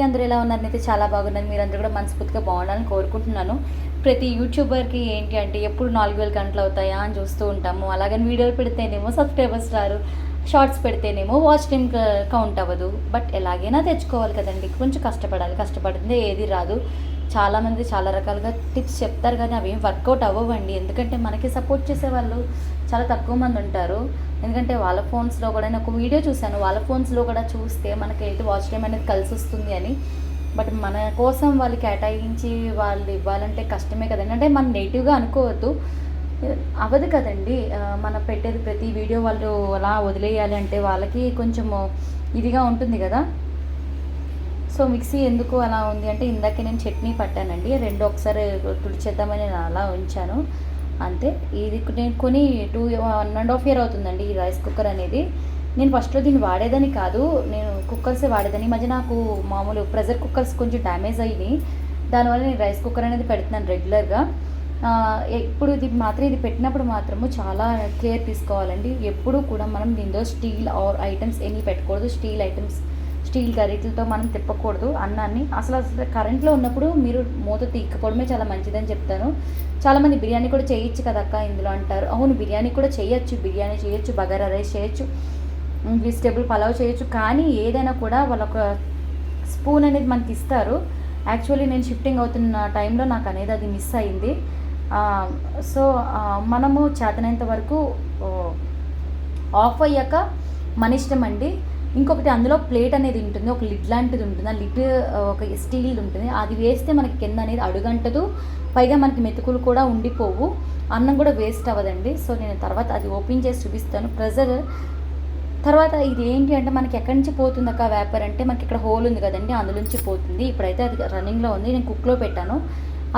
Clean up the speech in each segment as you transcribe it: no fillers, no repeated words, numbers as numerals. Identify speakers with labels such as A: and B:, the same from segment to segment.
A: అందరూ ఎలా ఉన్నారనైతే చాలా బాగున్నారు. మీరందరూ కూడా మనస్ఫూర్తిగా బాగుండాలని కోరుకుంటున్నాను. ప్రతి యూట్యూబర్కి ఏంటి అంటే ఎప్పుడు 4000 గంటలు అవుతాయా అని చూస్తూ ఉంటాము. అలాగని వీడియోలు పెడితేనేమో సబ్స్క్రైబర్స్ రారు, షార్ట్స్ పెడితేనేమో వాచ్ టైం కౌంట్ అవ్వదు. బట్ ఎలాగైనా తెచ్చుకోవాలి కదండి, కొంచెం కష్టపడాలి. కష్టపడితే ఏది రాదు. చాలామంది చాలా రకాలుగా టిప్స్ చెప్తారు కానీ అవి ఏం వర్కౌట్ అవ్వవండి. ఎందుకంటే మనకి సపోర్ట్ చేసే వాళ్ళు చాలా తక్కువ మంది ఉంటారు. ఎందుకంటే వాళ్ళ ఫోన్స్లో కూడా నేను ఒక వీడియో చూశాను, వాళ్ళ ఫోన్స్లో కూడా చూస్తే మనకైతే వాచ్ టైం అనేది కలిసి వస్తుంది అని. బట్ మన కోసం వాళ్ళు కేటాయించి వాళ్ళు ఇవ్వాలంటే కష్టమే కదండి. అంటే మనం నెగిటివ్గా అనుకోవద్దు, అవ్వదు కదండి. మనం పెట్టేది ప్రతి వీడియో వాళ్ళు అలా వదిలేయాలి అంటే వాళ్ళకి కొంచెము ఇదిగా ఉంటుంది కదా. సో మిక్సీ ఎందుకు అలా ఉంది అంటే ఇందాకే నేను చట్నీ పట్టానండి, రెండు ఒకసారి తుడిచేద్దామని నేను అలా ఉంచాను అంతే. ఇది నేను కొని 1.5 year అవుతుందండి ఈ రైస్ కుక్కర్ అనేది. నేను ఫస్ట్లో దీన్ని వాడేదని కాదు, నేను కుక్కర్సే వాడేదని. ఈ మధ్య నాకు మామూలు ప్రెషర్ కుక్కర్స్ కొంచెం డ్యామేజ్ అయ్యి దానివల్ల నేను రైస్ కుక్కర్ అనేది పెడుతున్నాను రెగ్యులర్గా. ఇప్పుడు ఇది పెట్టినప్పుడు మాత్రము చాలా కేర్ తీసుకోవాలండి. ఎప్పుడూ కూడా మనం దీనిలో స్టీల్ ఆర్ ఐటమ్స్ ఏమీ పెట్టకూడదు. స్టీల్ గరిటలతో మనం తిప్పకూడదు అన్నాన్ని. అసలు కరెంట్లో ఉన్నప్పుడు మీరు మూత తీయకపోవడమే చాలా మంచిదని చెప్తాను. చాలామంది బిర్యానీ కూడా చేయొచ్చు కదక్క ఇందులో అంటారు. అవును, బిర్యానీ కూడా చేయొచ్చు, బగారా రైస్ చేయొచ్చు, వెజిటేబుల్ పలావ్ చేయొచ్చు. కానీ ఏదైనా కూడా వాళ్ళొక స్పూన్ అనేది మనకి ఇస్తారు. యాక్చువల్లీ నేను షిఫ్టింగ్ అవుతున్న టైంలో నాకు అనేది అది మిస్ అయింది. సో మనము చేతనంత వరకు ఆఫ్ అయ్యాక మన ఇష్టం అండి. ఇంకొకటి అందులో ప్లేట్ అనేది ఉంటుంది, ఒక లిడ్ లాంటిది ఉంటుంది. ఆ లిడ్ ఒక స్టీల్ ఉంటుంది, అది వేస్తే మనకి కింద అనేది అడుగంటదు, పైగా మనకి మెతుకులు కూడా ఉండిపోవు, అన్నం కూడా వేస్ట్ అవ్వదండి. సో నేను తర్వాత అది ఓపెన్ చేసి చూపిస్తాను. తర్వాత ఇది ఏంటి అంటే మనకి ఎక్కడి నుంచి పోతుంది అక్క వేపర్ అంటే మనకి ఇక్కడ హోల్ ఉంది కదండి, అందులోంచి పోతుంది. ఇప్పుడైతే అది రన్నింగ్లో ఉంది, నేను కుక్లో పెట్టాను.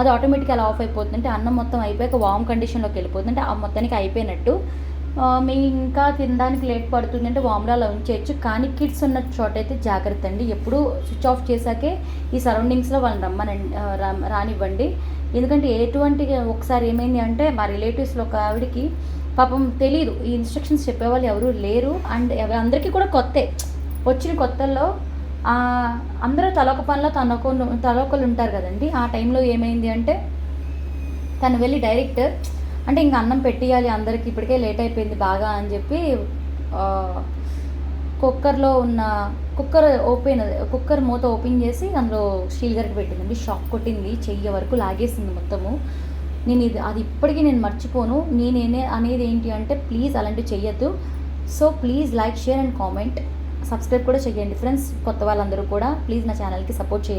A: అది ఆటోమేటిక్గా అలా ఆఫ్ అయిపోతుంది. అంటే అన్నం మొత్తం అయిపోయాక వామ్ కండిషన్లోకి వెళ్ళిపోతుంది, అంటే ఆ మొత్తానికి అయిపోయినట్టు. మీ ఇంకా తినడానికి లేట్ పడుతుంది అంటే వామ్లో అలా ఉంచేయచ్చు. కానీ కిడ్స్ ఉన్న చోట అయితే జాగ్రత్త అండి. ఎప్పుడు స్విచ్ ఆఫ్ చేశాకే ఈ సరౌండింగ్స్లో వాళ్ళని రానివ్వండి. ఎందుకంటే ఒకసారి ఏమైంది అంటే మా రిలేటివ్స్లో ఒక ఆవిడికి పాపం తెలీదు, ఈ ఇన్స్ట్రక్షన్స్ చెప్పేవాళ్ళు ఎవరు లేరు. అండ్ అందరికీ కూడా వచ్చిన కొత్తల్లో అందరూ తలొక పనిలో తలొకలు ఉంటారు కదండి. ఆ టైంలో ఏమైంది అంటే తను వెళ్ళి డైరెక్ట్ అంటే ఇంకా అన్నం పెట్టేయాలి అందరికి, ఇప్పటికే లేట్ అయిపోయింది బాగా అని చెప్పి కుక్కర్ మూత ఓపెన్ చేసి అందులో స్టీల్ గరిటె పెట్టిందండి. షాక్ కొట్టింది, చెయ్యి వరకు లాగేసింది మొత్తము. అది ఇప్పటికీ నేను మర్చిపోను. అనేది ఏంటి అంటే ప్లీజ్ అలాంటివి చెయ్యొద్దు. So please like, share and comment, subscribe కూడా చేయండి ఫ్రెండ్స్. కొత్త వాళ్ళందరూ కూడా ప్లీజ్ నా ఛానల్కి సపోర్ట్ చేయండి.